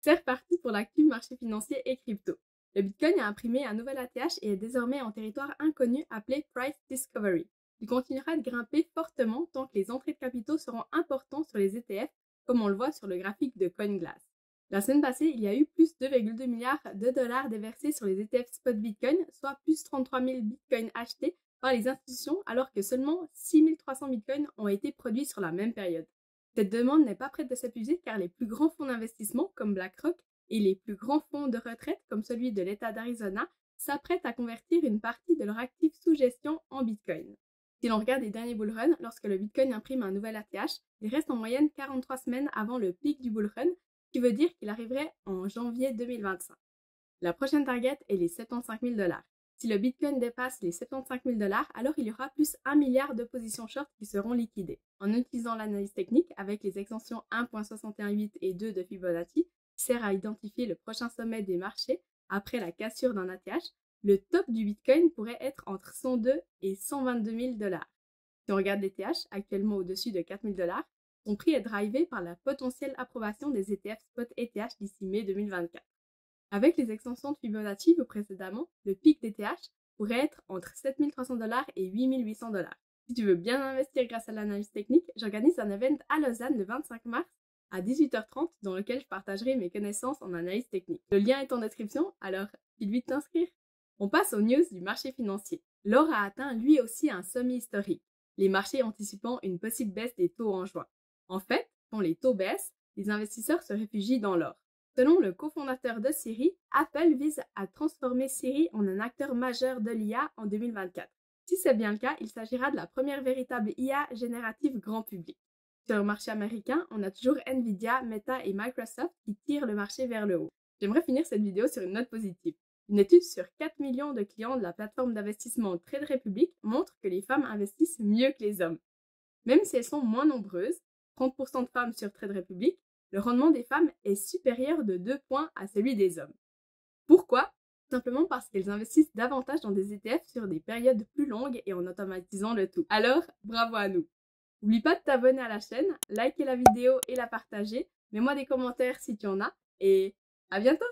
C'est reparti pour l'actu marché financier et crypto. Le Bitcoin a imprimé un nouvel ATH et est désormais en territoire inconnu appelé Price Discovery. Il continuera de grimper fortement tant que les entrées de capitaux seront importantes sur les ETF, comme on le voit sur le graphique de CoinGlass. La semaine passée, il y a eu plus 2,2 milliards de dollars déversés sur les ETF spot Bitcoin, soit plus 33 000 Bitcoins achetés par les institutions, alors que seulement 6 300 Bitcoins ont été produits sur la même période. Cette demande n'est pas prête de s'épuiser car les plus grands fonds d'investissement comme BlackRock et les plus grands fonds de retraite comme celui de l'État d'Arizona s'apprêtent à convertir une partie de leurs actifs sous gestion en Bitcoin. Si l'on regarde les derniers bullruns, lorsque le Bitcoin imprime un nouvel ATH, il reste en moyenne 43 semaines avant le pic du bullrun, ce qui veut dire qu'il arriverait en janvier 2025. La prochaine target est les 75 000 $. Si le Bitcoin dépasse les 75 000 $, alors il y aura plus 1 milliard de positions short qui seront liquidées. En utilisant l'analyse technique avec les extensions 1.618 et 2 de Fibonacci, qui sert à identifier le prochain sommet des marchés après la cassure d'un ATH, le top du Bitcoin pourrait être entre 102 et 122 000 $. Si on regarde l'ETH, actuellement au-dessus de 4 000 $, son prix est drivé par la potentielle approbation des ETF spot ETH d'ici mai 2024. Avec les extensions de Fibonacci vues précédemment, le pic d'ETH pourrait être entre 7 300 $ et 8 800 $. Si tu veux bien investir grâce à l'analyse technique, j'organise un event à Lausanne le 25 mars à 18h30 dans lequel je partagerai mes connaissances en analyse technique. Le lien est en description, alors file vite t'inscrire. On passe aux news du marché financier. L'or a atteint lui aussi un sommet historique, les marchés anticipant une possible baisse des taux en juin. En fait, quand les taux baissent, les investisseurs se réfugient dans l'or. Selon le cofondateur de Siri, Apple vise à transformer Siri en un acteur majeur de l'IA en 2024. Si c'est bien le cas, il s'agira de la première véritable IA générative grand public. Sur le marché américain, on a toujours Nvidia, Meta et Microsoft qui tirent le marché vers le haut. J'aimerais finir cette vidéo sur une note positive. Une étude sur 4 millions de clients de la plateforme d'investissement Trade Republic montre que les femmes investissent mieux que les hommes. Même si elles sont moins nombreuses, 30% de femmes sur Trade Republic, le rendement des femmes est supérieur de 2 points à celui des hommes. Pourquoi ? Simplement parce qu'elles investissent davantage dans des ETF sur des périodes plus longues et en automatisant le tout. Alors, bravo à nous! N'oublie pas de t'abonner à la chaîne, liker la vidéo et la partager, mets-moi des commentaires si tu en as, et à bientôt!